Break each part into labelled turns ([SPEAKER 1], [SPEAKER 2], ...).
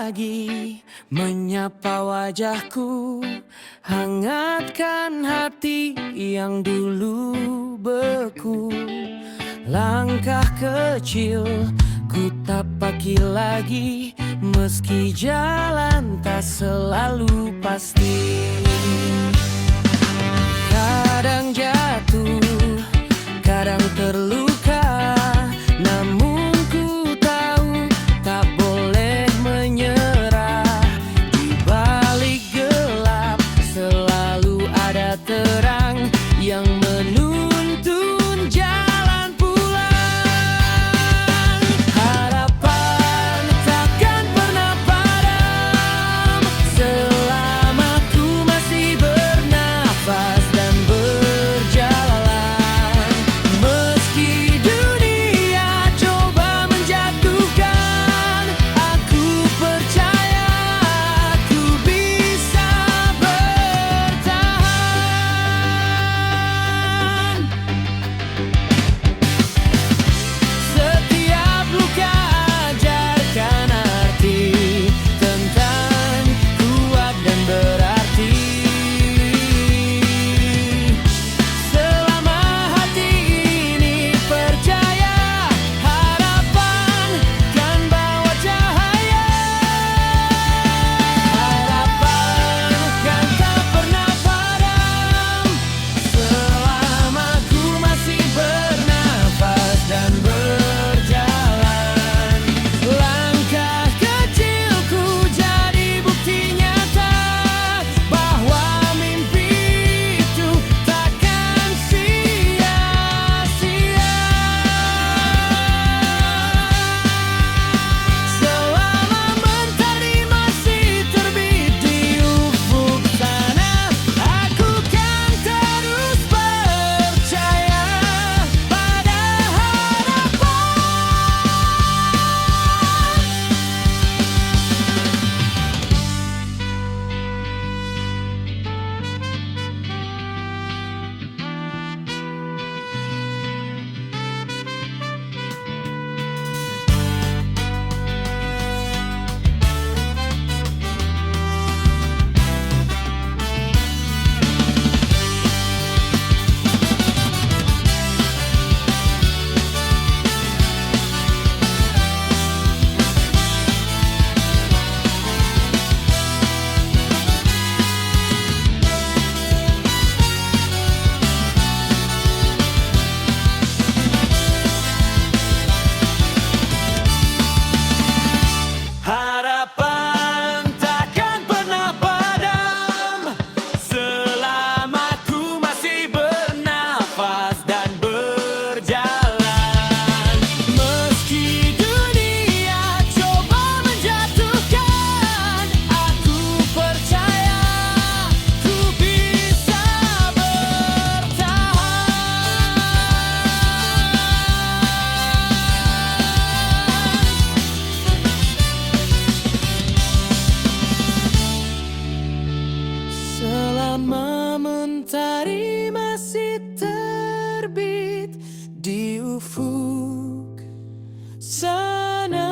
[SPEAKER 1] lagi menyapa wajahku, hangatkan hati yang dulu beku. Langkah kecil ku tapaki lagi, meski jalan tak selalu pasti. Kadang jatuh, kadang terluka, namun ku tahu tak boleh menyerah. Di balik gelap selalu ada terang yang menuntun jalan pulang. Harapan takkan pernah padam selama ku masih bernafas dan berjalan. Meski dunia coba menjatuhkan, aku percaya ku bisa bertahan. Setiap luka ajarkan arti tentang kuat dan berarti. Selama hati ini percaya, harapan kan bawa cahaya. Harapan kan tak pernah padam selama ku masih bernafas dan berjalan. Langkah kecilku jadi bukti nyata bahwa mimpi itu takkan sia-sia. Selama mentari masih terbit di ufuk sana, aku kan terus percaya pada harapan takkan pernah padam selama ku masih bernafas dan berjalan. Meski dunia coba menjatuhkan, aku percaya ku bisa bertahan. Selama mentari masih terbit di ufuk sana,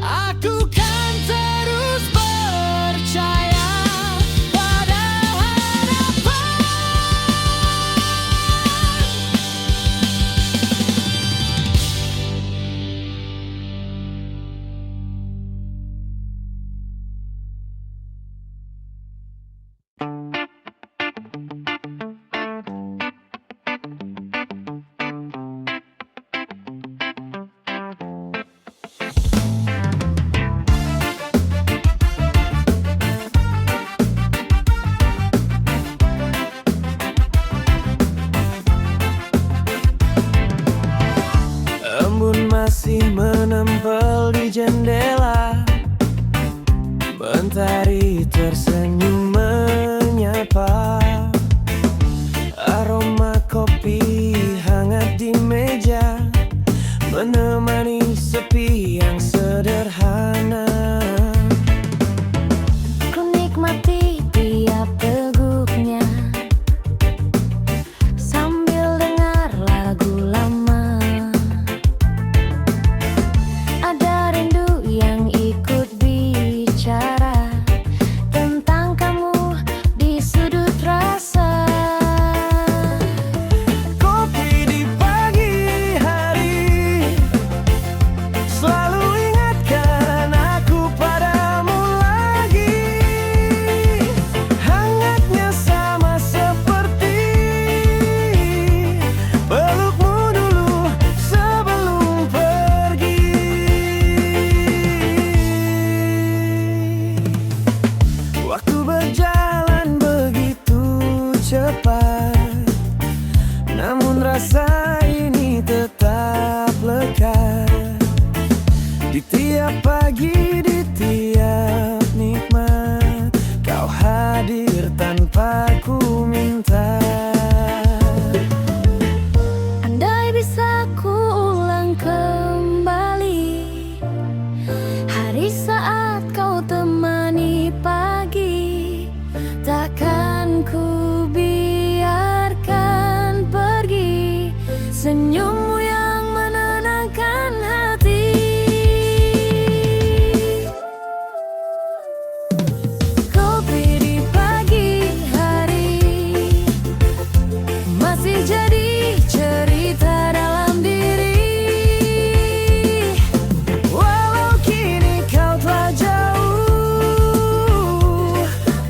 [SPEAKER 1] aku kan terus percaya pada harapan. Embun masih menempel di jendela, mentari tersenyum menyapa. Aroma kopi hangat di meja menemani sepi yang sederhana.
[SPEAKER 2] Ku nikmati tiap teguknya sambil dengar lagu
[SPEAKER 1] Di tiap pagi, di tiap nikmat, kau hadir tanpa ku minta.
[SPEAKER 2] Andai bisa ku ulang kembali hari saat kau temani pagi, takkan ku biarkan pergi senyummu yang menenangkan hati. Kopi di pagi hari masih jadi cerita dalam diri.
[SPEAKER 1] Walau kini kau telah jauh,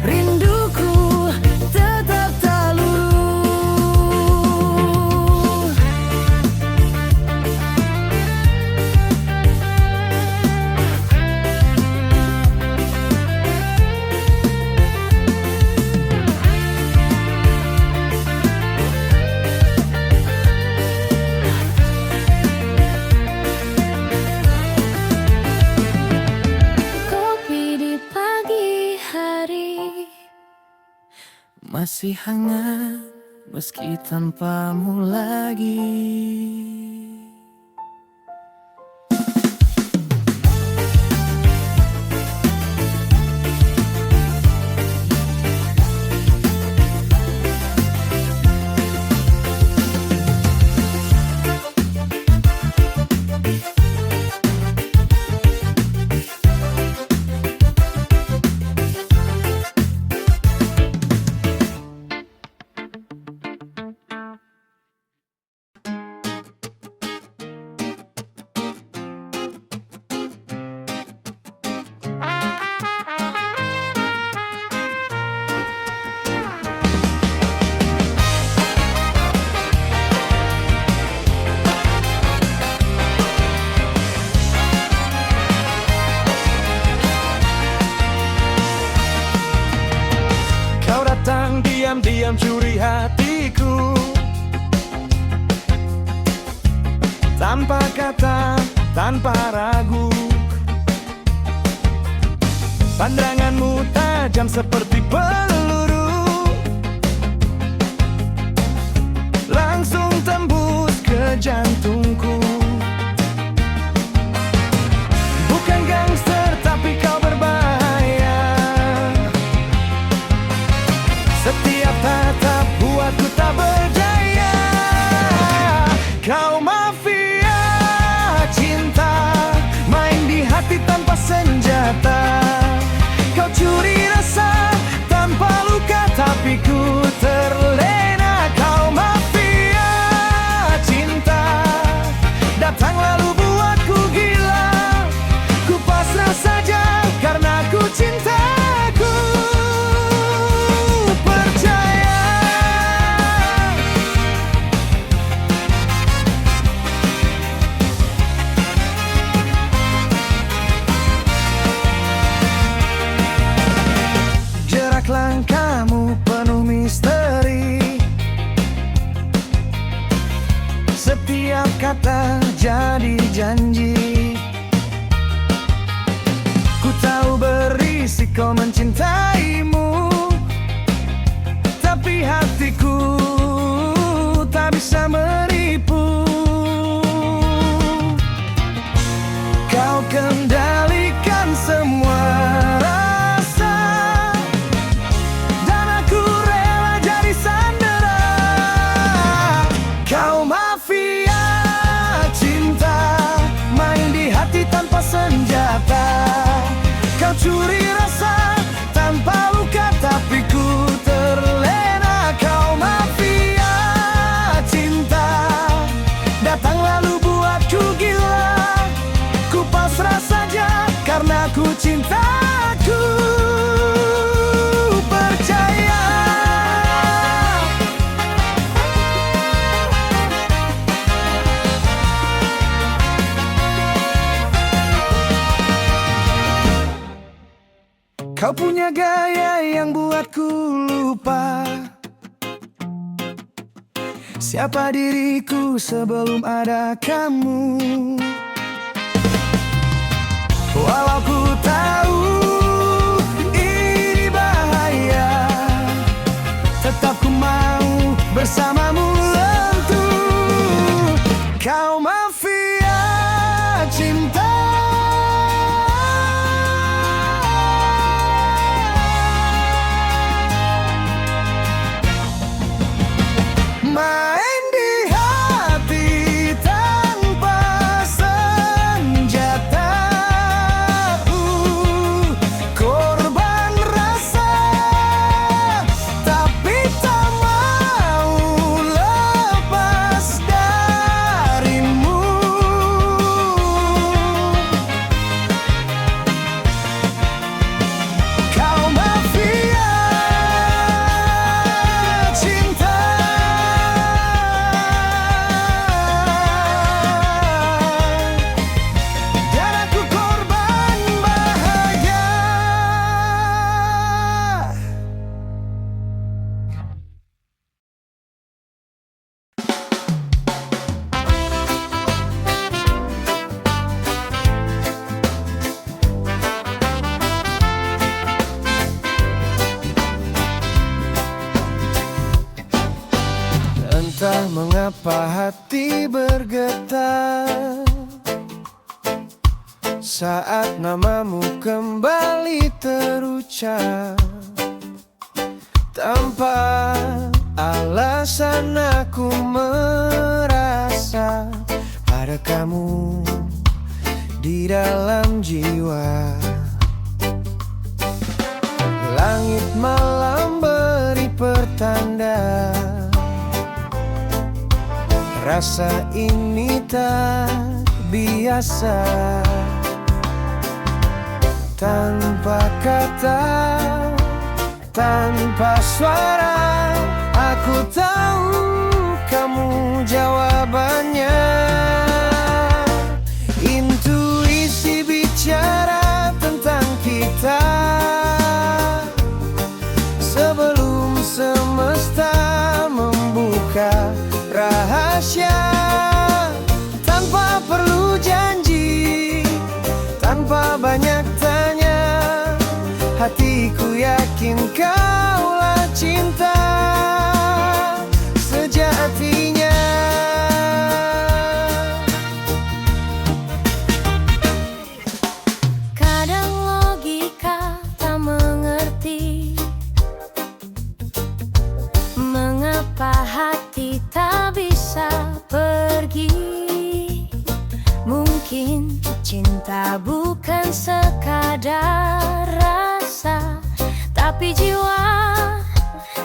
[SPEAKER 1] rinduku tetap tak luluh.
[SPEAKER 2] Kopi di pagi hari
[SPEAKER 1] Masih hangat meski tanpamu lagi. Kau datang diam-diam curi hatiku, tanpa kata, tanpa ragu. Pandanganmu tajam seperti peluru, langsung tembus ke jantungku. Bukan gangster tapi kau berbahaya. Setiap tatap buatku tak berdaya. Kau mafia cinta, main di hati tanpa senjata. Kau curi rasa tanpa luka, tapi ku terlena. Kau mafia cinta, datang lalu buatku gila. Ku pasrah saja karena ku cinta. Langkahmu penuh misteri, setiap kata jadi janji. Ku tahu berisiko mencintaimu, tapi hatiku tak bisa menipu. Kau kendalikan semua rasa, dan aku rela jadi sandera. Kau mafia cinta, main di hati tanpa senjata. Kau curi rasa tanpa luka, tapi ku terlena. Kau mafia cinta, datang lalu buatku gila. Ku pasrah saja karena ku cinta. Ku percaya. Kau punya gaya yang buatku lupa siapa diriku sebelum ada kamu. Walau ku tahu ini bahaya, tetap ku mau bersamamu lentur. Kau mafia cinta. Main di hati tanpa senjata, korban rasa, tapi tak mau lepas darimu. Kau mafia cinta. Dan aku korban bahagia. Entah mengapa hati bergetar saat namamu kembali terucap. Tanpa alasan aku merasa ada kamu di dalam jiwa. Langit malam beri pertanda, rasa ini tak biasa. Tanpa kata, tanpa suara, aku tahu kamu jawabannya. Intuisi bicara tentang kita sebelum semesta membuka rahasia. Tanpa perlu janji, tanpa banyak tanya, hatiku yakin kaulah cinta sejatinya.
[SPEAKER 2] Kadang logika tak mengerti mengapa hati tak bisa pergi. Mungkin cinta bukan sekadar rasa, tapi jiwa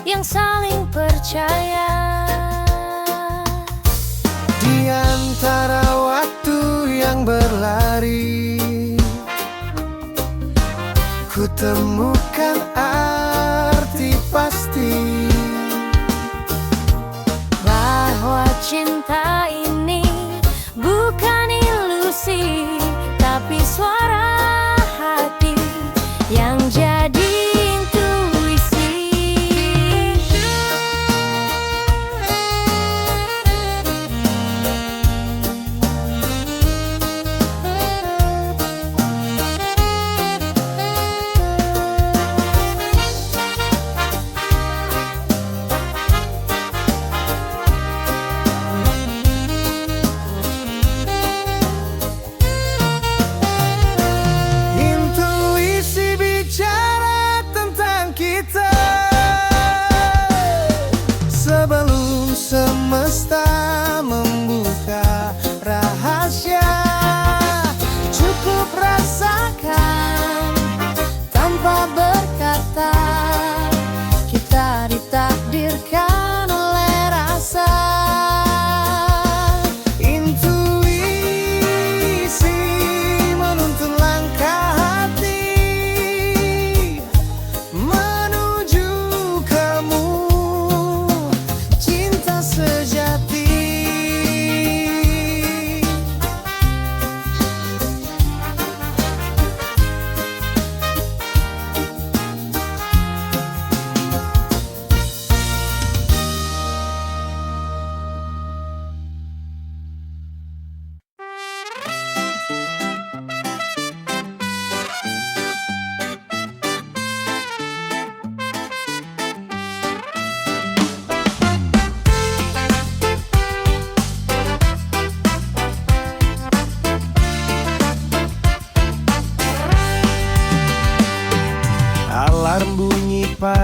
[SPEAKER 2] yang saling percaya.
[SPEAKER 1] Di antara waktu yang berlari, ku temukan arti pasti
[SPEAKER 2] Bahwa cinta ini bukan ilusi, tapi suara hati yang jadi intuisi.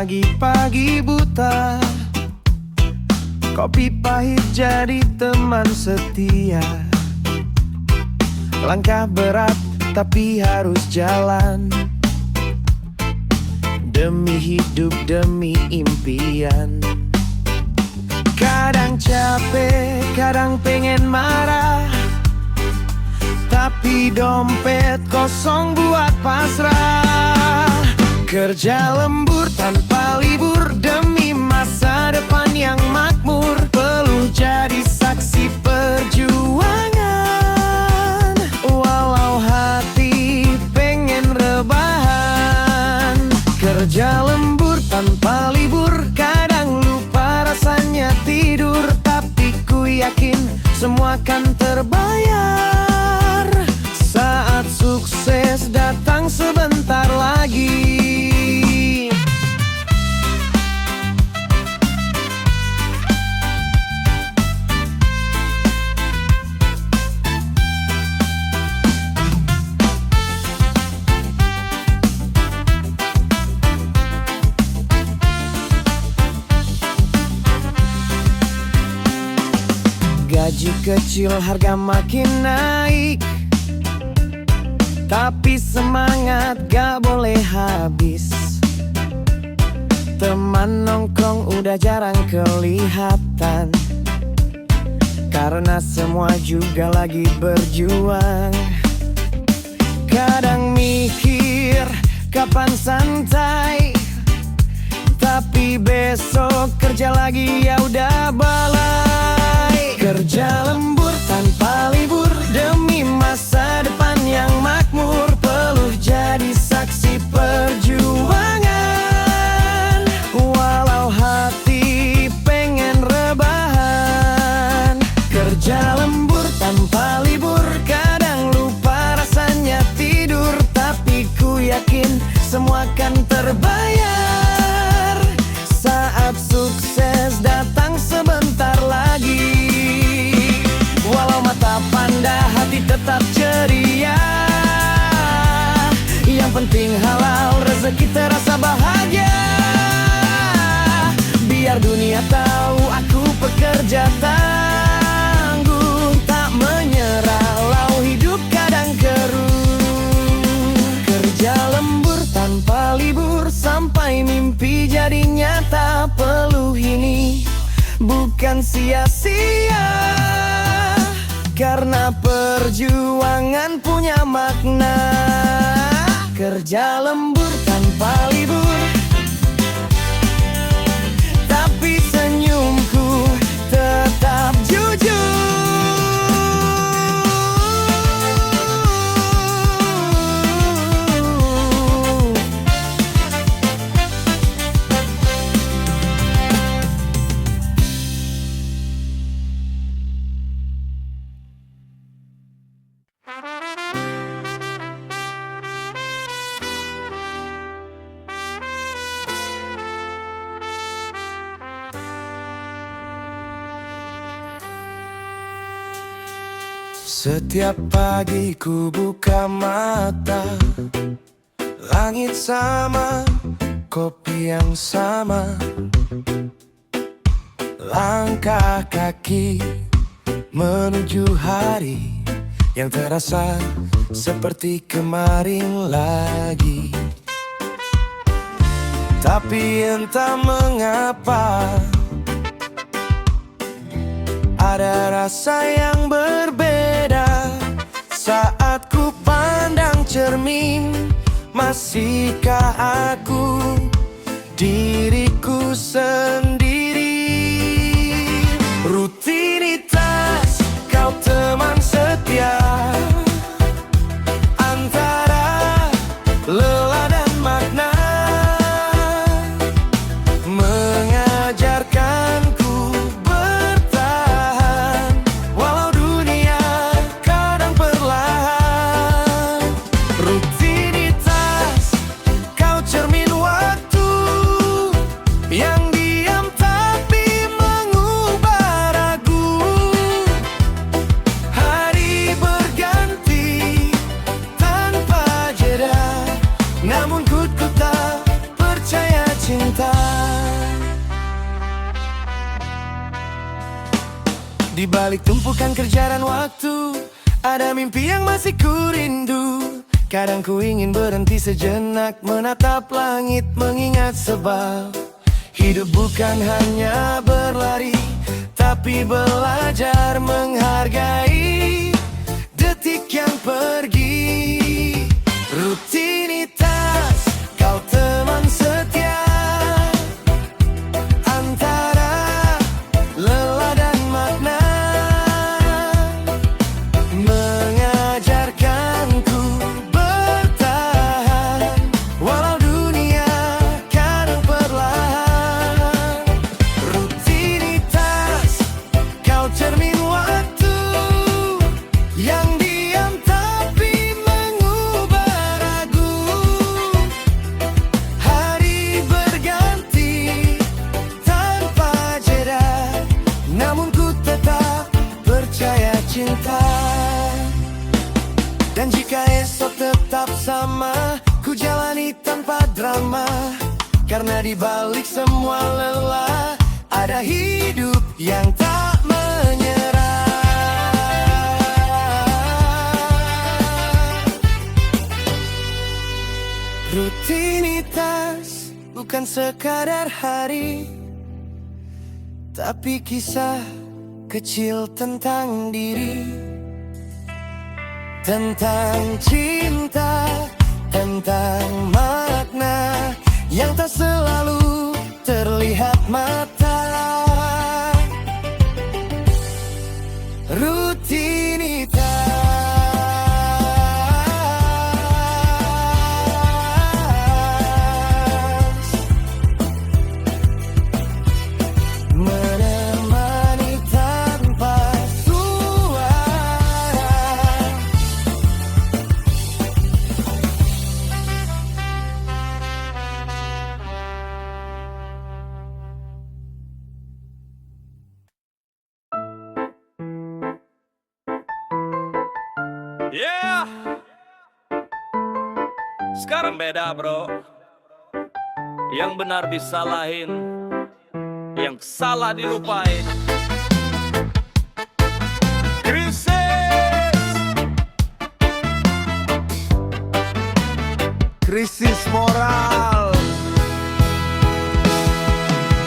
[SPEAKER 1] pagi-pagi buta. Kopi pahit jadi teman setia. Langkah berat tapi harus jalan, demi hidup, demi impian. Kadang capek, kadang pengen marah, tapi dompet kosong buat pasrah. Kerja lembur tanpa libur demi masa depan yang makmur. Peluh jadi saksi perjuangan, walau hati pengen rebahan. Kerja lembur tanpa libur, kadang lupa rasanya tidur. Tapi ku yakin semua kan terbayar saat sukses datang sebentar lagi. Gaji kecil, harga makin naik, tapi semangat gak boleh habis. Teman nongkrong udah jarang kelihatan, karena semua juga lagi berjuang. Kadang mikir kapan santai, tapi besok kerja lagi ya udah balai. Kerja lembur tanpa libur demi masa depan yang makmur. Peluh jadi saksi perjuangan, walau hati pengen rebahan. Kerja lembur tanpa libur, kadang lupa rasanya tidur. Tapi ku yakin semua kan terbayar saat sukses datang sebentar lagi. Walau mata panda, hati tetap ceria. Yang penting halal, rezeki terasa bahagia. Biar dunia tahu aku pekerja tangguh, tak menyerah walau hidup kadang keruh. Kerja lembur tanpa libur sampai mimpi jadi nyata. Peluh ini bukan sia-sia, karena perjuangan punya makna. Kerja lembur tanpa libur, tapi senyumku tetap jujur. Setiap pagi ku buka mata, langit sama, kopi yang sama. Langkah kaki menuju hari yang terasa seperti kemarin lagi. Tapi entah mengapa ada rasa yang berbeda saat ku pandang cermin. Masihkah aku diriku sendiri? Rutinitas kau teman setia, antara lelah dan makna, mengajarkanku bertahan walau dunia kadang perlahan. Rutinitas kau cermin waktu yang diam cinta. Di balik tumpukan kerjaan waktu, ada mimpi yang masih ku rindu. Kadang ku ingin berhenti sejenak, menatap langit, mengingat sebab hidup bukan hanya berlari, tapi belajar menghargai detik yang pergi. Rutinitas, kau teman setia antara lelah dan makna, mengajarkanku bertahan walau dunia kadang perlahan. Rutinitas, kau cermin waktu yang diam tapi mengubah ragu. Hari berganti tanpa jeda, namun ku tetap percaya cinta. Dan jika esok tetap sama, ku jalani tanpa drama. Karena di balik semua lelah, ada hidup yang tak menyerah. Rutinitas bukan sekadar hari, tapi kisah kecil tentang diri, tentang cinta, tentang makna yang tak selalu terlihat mata. Rutinitas menemani tanpa suara.
[SPEAKER 3] Yeah. Sekarang beda bro. Yang benar disalahin, yang salah dilupain.
[SPEAKER 1] Krisis moral.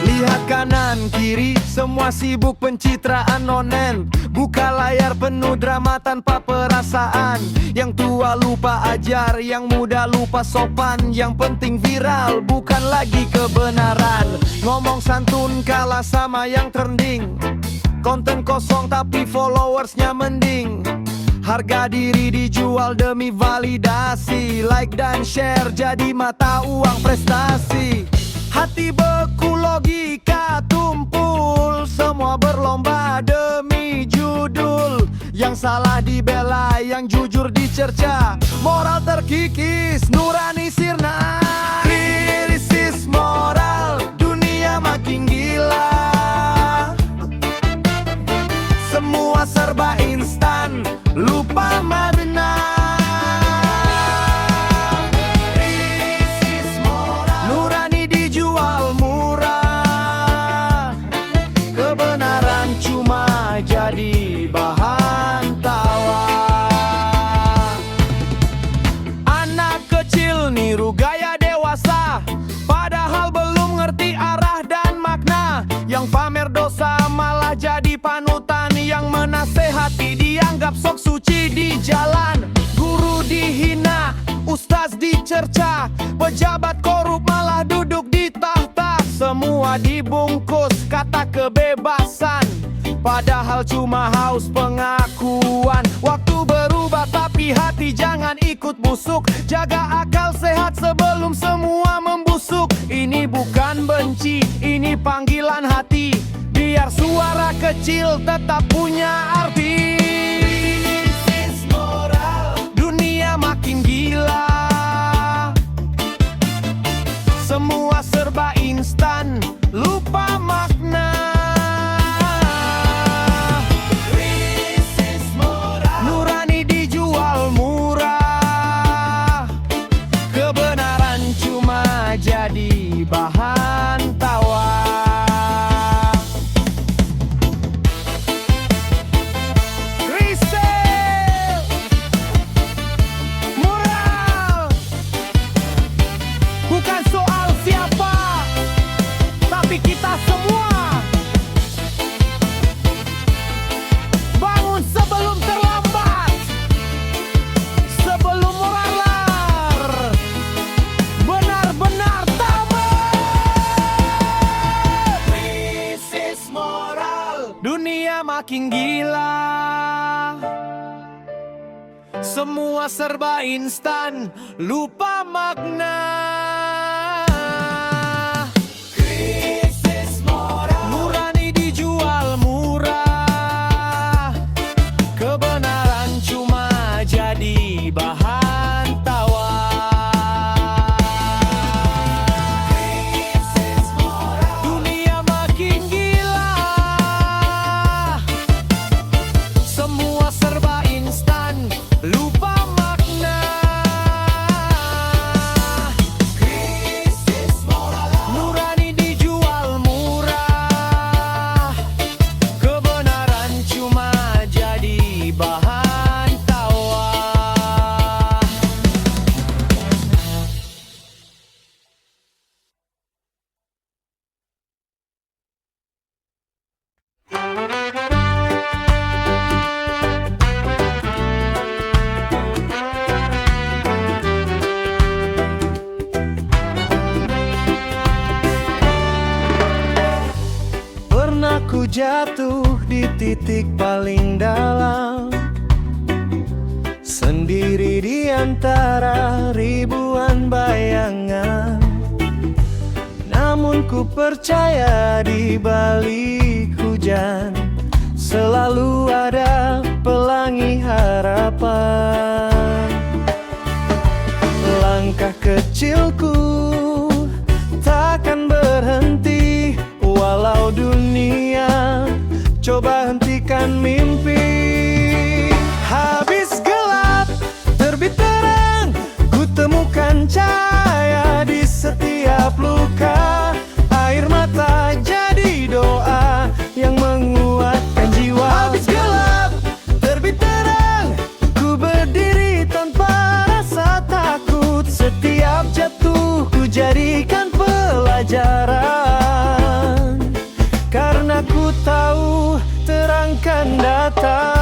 [SPEAKER 1] Lihat kanan kiri, semua sibuk pencitraan nonen. Buka layar penuh drama tanpa perasaan. Yang tua lupa ajar, yang muda lupa sopan. Yang penting viral, bukan lagi kebenaran. Ngomong santun kalah sama yang trending. Konten kosong tapi followersnya mending. Harga diri dijual demi validasi. Like dan share jadi mata uang prestasi. Hati beku logika tumpul, semua berlomba demi judul. Yang salah dibela, yang jujur dicerca. Moral terkikis, nurani sirna. Krisis moral, dunia makin gila. Semua serba instan, lupa makna. Krisis moral, nurani dijual murah. Kebenaran cuma jadi bahan tawa. Anak kecil niru gaya dewasa, padahal belum ngerti arah dan makna. Yang pamer dosa malah jadi panutan. Yang menasehati dianggap sok suci di jalan. Guru dihina, ustaz dicerca. Pejabat korup malah duduk di tahta. Semua dibungkus kata kebebasan, padahal cuma haus pengakuan. Waktu berubah tapi hati jangan ikut busuk. Jaga akal sehat sebelum semua membusuk. Ini bukan benci, ini panggilan hati. Biar suara kecil tetap punya arti. Krisis moral, dunia makin gila. Semua serba instan, lupa makna. Krisis moral, nurani dijual murah. Kebenaran cuma jadi bahan makin gila. Semua serba instan, lupa makna. Krisis moral, nurani dijual murah. Kebenaran cuma jadi bahan tawa. Krisis moral, dunia makin gila. Semua serba instan, lupa makna. Krisis moral, nurani dijual murah. Kebenaran cuma jadi bahan tawa. Pernah ku jatuh di titik paling dalam, sendiri di antara ribuan bayangan. Namun ku percaya di balik hujan selalu ada pelangi harapan. Langkah kecilku takkan berhenti, walau dunia coba hentikan mimpi. Habis gelap, terbit terang, ku temukan cahaya di setiap luka. Air mata jadi doa yang menguatkan jiwa. Habis gelap, terbit terang, ku berdiri tanpa rasa takut. Setiap jatuh ku jadikan pelajaran, karena ku tahu terang kan datang.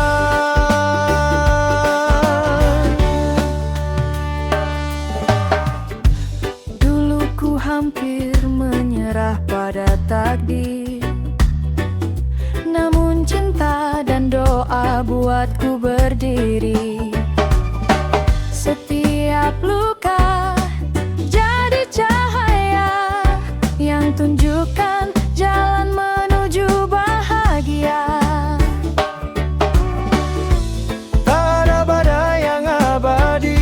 [SPEAKER 1] Dulu ku hampir menyerah pada takdir, namun cinta dan doa buatku berdiri. Setiap luka jadi cahaya yang tunjukkan jalan menuju bahagia. Tak ada badai yang abadi,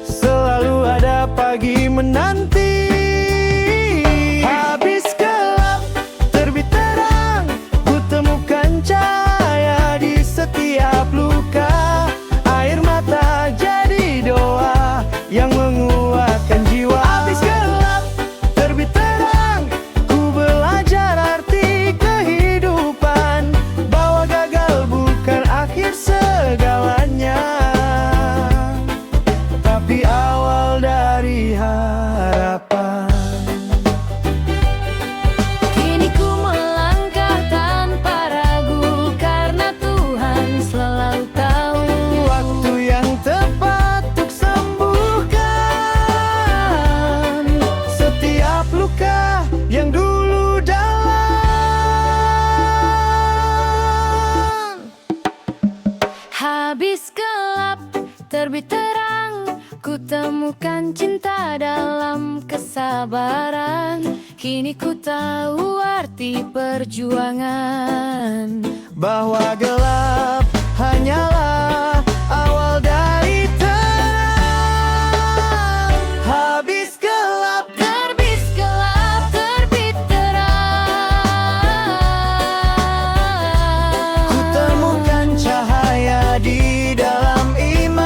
[SPEAKER 1] selalu ada pagi menanti. Habis gelap, terbit terang, ku temukan cahaya di setiap luka. Air mata jadi doa yang menguatkan jiwa. Habis gelap, terbit terang, ku belajar arti kehidupan, bahwa gagal bukan akhir segalanya, tapi awal dari harapan. Kini ku melangkah tanpa ragu, karena Tuhan selalu tahu waktu yang tepat untuk sembuhkan setiap luka yang dulu dalam. Habis gelap, terbit terang, ku temukan cinta dalam kesabaran. Kini ku tahu arti perjuangan, bahwa gelap hanyalah awal dari terang. Habis gelap, terbit terang, ku temukan cahaya di dalam iman.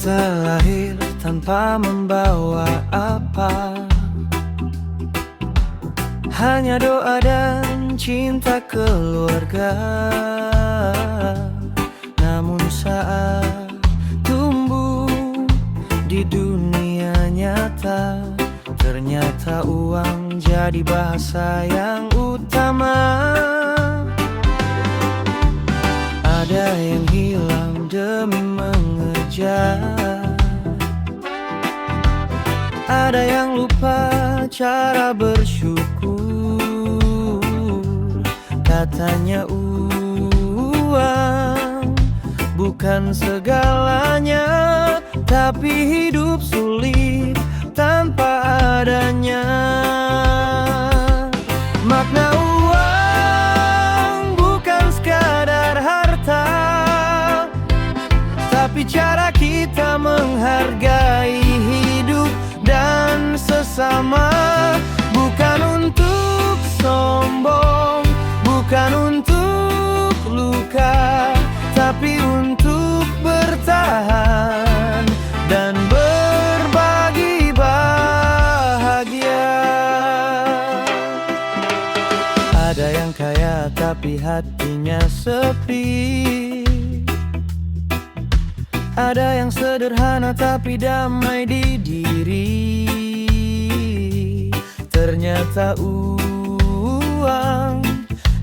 [SPEAKER 1] Kita lahir tanpa membawa apa, hanya doa dan cinta keluarga. Namun saat tumbuh di dunia nyata, ternyata uang jadi bahasa yang utama. Ada yang hilang demi mengejar, ada yang lupa cara bersyukur. Katanya uang bukan segalanya, tapi hidup sulit tanpa adanya. Makna uang bukan sekadar harta, tapi cara kita menghargai hidup dan sesama. Bukan untuk sombong, bukan untuk luka, tapi untuk bertahan dan berbagi bahagia. Ada yang kaya tapi hatinya sepi, ada yang sederhana tapi damai di diri. Ternyata uang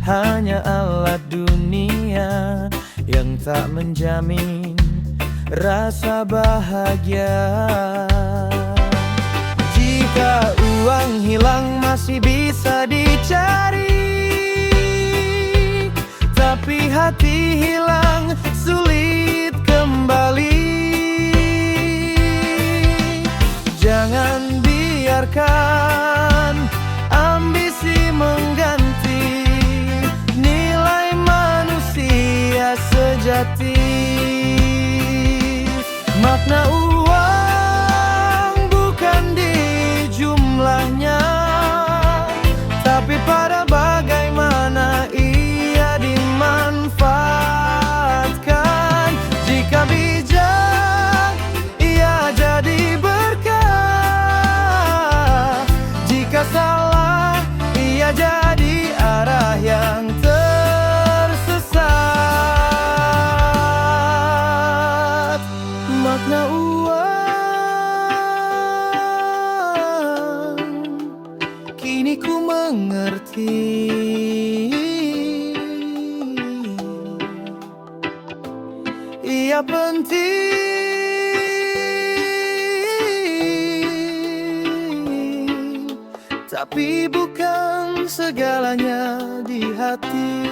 [SPEAKER 1] hanya alat dunia yang tak menjamin rasa bahagia. Jika uang hilang masih bisa dicari, tapi hati hilang sulit kembali. Jangan biarkan ambisi mengganti nilai manusia sejati. Makna uang bukan di jumlahnya, tapi pada bagaimana ia dimanfaatkan. Jika bijak, ia jadi berkah. Jika salah, ia jadi arah yang tersesat. Makna uang kini ku mengerti. Ia penting, tapi bukan segalanya di hati.